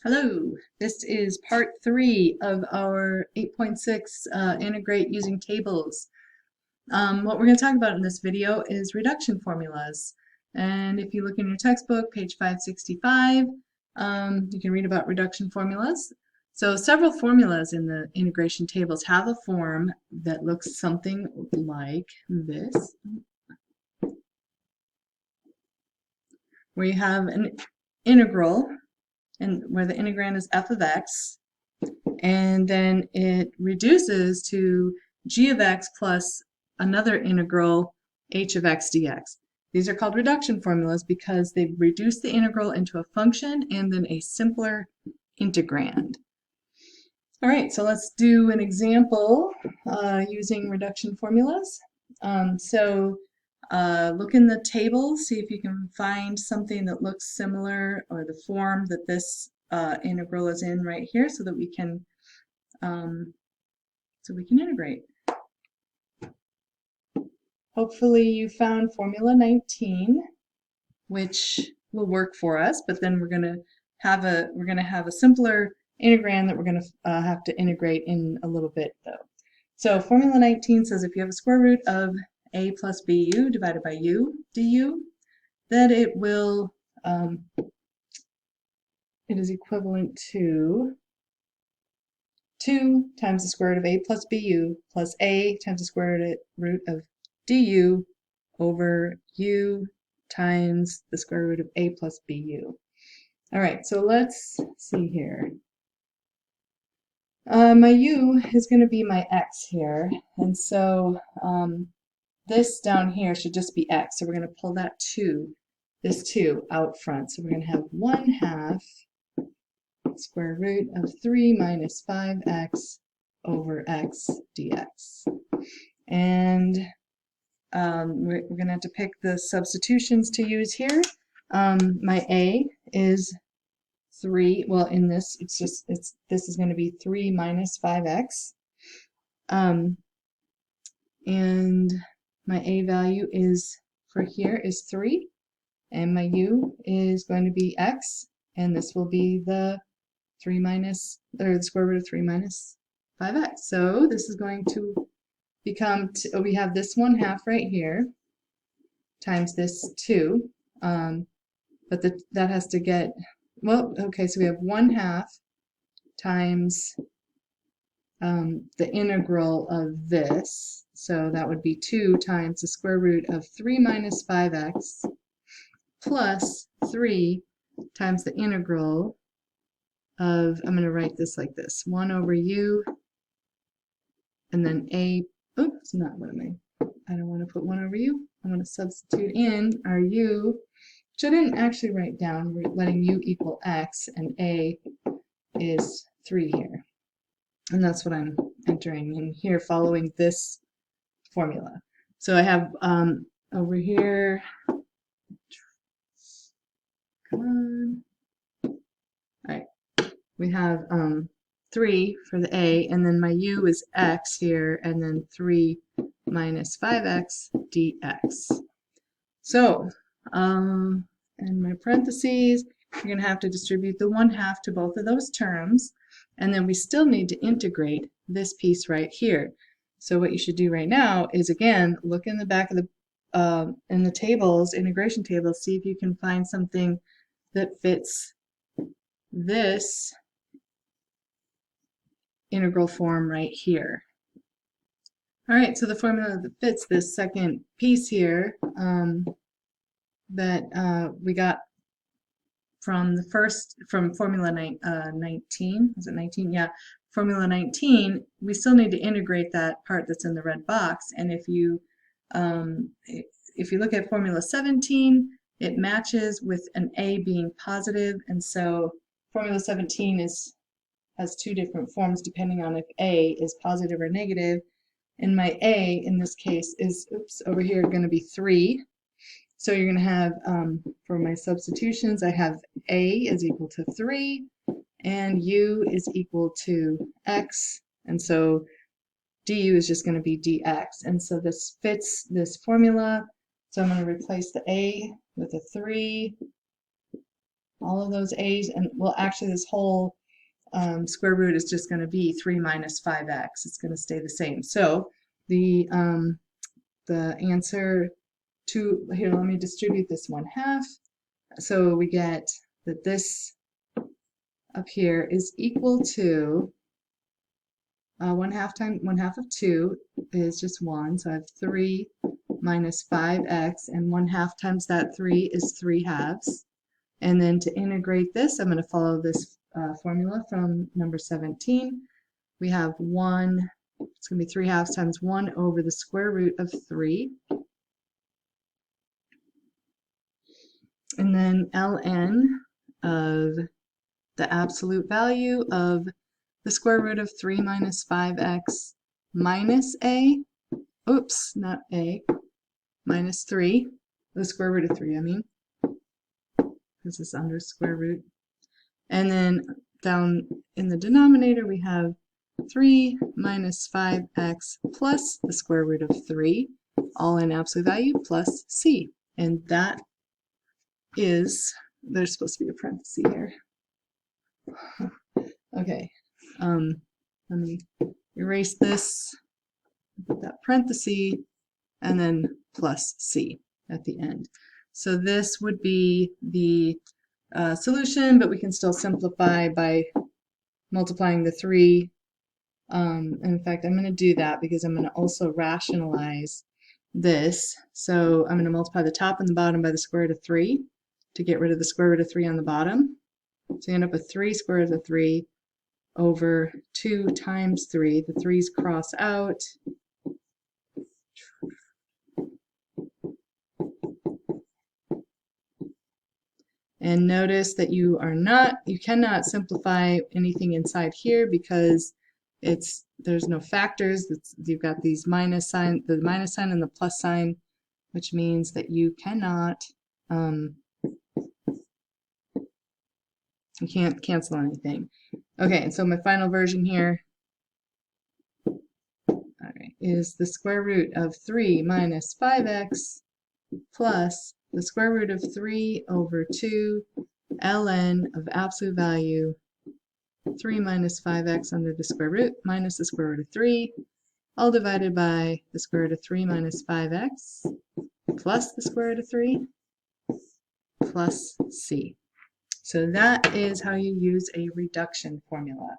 Hello, this is part 3 of our 8.6 integrate using tables. What we're going to talk about in this video is reduction formulas. And if you look in your textbook, page 565, you can read about reduction formulas. So several formulas in the integration tables have a form that looks something like this, where you have an integral, and where the integrand is f of x, and then it reduces to g of x plus another integral h of x dx. These are called reduction formulas because they reduce the integral into a function and then a simpler integrand. All right, so let's do an example using reduction formulas. Look in the table, see if you can find something that looks similar, or the form that this integral is in right here, so that we can integrate. Hopefully you found formula 19, which will work for us, but then we're going to have a simpler integrand that we're going to have to integrate in a little bit though. So formula 19 says if you have a square root of a plus bu divided by u du, that it is equivalent to 2 times the square root of a plus bu plus a times the square root of du over u times the square root of a plus bu. All right, so let's see here. My u is going to be my x here, and so this down here should just be x, so we're going to pull that 2, this 2 out front. So we're going to have 1/2 square root of 3 minus 5x over x dx. And we're going to have to pick the substitutions to use here. My a is 3. Well, in this, this is going to be 3 minus 5x. And my a value is, for here, is 3. And my u is going to be x. And this will be the the square root of 3 minus 5x. So this is going to become, we have this 1/2 right here times this 2, but that has to get, well, okay, so we have 1/2 times the integral of this, so that would be 2 times the square root of 3 minus 5x plus 3 times the integral of, I'm going to write this like this, 1 over u, and then a, oops, not what am I don't want to put 1 over u. I'm going to substitute in our u, which I didn't actually write down. We're letting u equal x, and a is 3 here. And that's what I'm entering in here following this formula. So I have over here, come on, all right, we have 3 for the a, and then my u is x here, and then 3 minus 5x dx. So, in my parentheses, you're going to have to distribute the 1/2 to both of those terms, and then we still need to integrate this piece right here. So what you should do right now is, again, look in the back of the in the tables, integration tables, see if you can find something that fits this integral form right here. All right, so the formula that fits this second piece here that we got from formula 19, was it 19? Yeah, formula 19, we still need to integrate that part that's in the red box. And if you look at formula 17, it matches with an a being positive, and so formula 17 has 2 different forms depending on if a is positive or negative. And my a in this case is, oops, over here going to be 3. So you're going to have, for my substitutions, I have a is equal to 3 and u is equal to x, and so du is just going to be dx. And so this fits this formula. So I'm going to replace the a with a 3 all of those a's, and well, actually this whole square root is just going to be 3 minus 5x. It's going to stay the same. So the answer to, here, let me distribute this 1/2. So we get that this up here is equal to 1/2 of 2 is just 1. So I have 3 minus 5x, and 1/2 times that 3 is 3/2. And then to integrate this, I'm going to follow this formula from number 17. We have 1, it's going to be 3/2 times 1 over the square root of 3. And then ln of the absolute value of the square root of 3 minus 5x minus a, oops, not a, minus 3, the square root of 3, I mean, this is under square root. And then down in the denominator, we have 3 minus 5x plus the square root of 3, all in absolute value, plus c. And that is, there's supposed to be a parenthesis here. Okay, let me erase this, put that parenthesis, and then plus c at the end. So this would be the solution, but we can still simplify by multiplying the 3. In fact, I'm going to do that because I'm going to also rationalize this. So I'm going to multiply the top and the bottom by the square root of 3 to get rid of the square root of 3 on the bottom. So you end up with 3 square root of 3 over 2 times 3. The 3's cross out. And notice that you cannot simplify anything inside here because there's no factors. You've got these minus sign, the minus sign and the plus sign, which means that you cannot, you can't cancel anything. Okay, and so my final version here, is the square root of 3 minus 5x plus the square root of 3 over 2 ln of absolute value 3 minus 5x under the square root minus the square root of 3, all divided by the square root of 3 minus 5x plus the square root of 3 plus c. So that is how you use a reduction formula.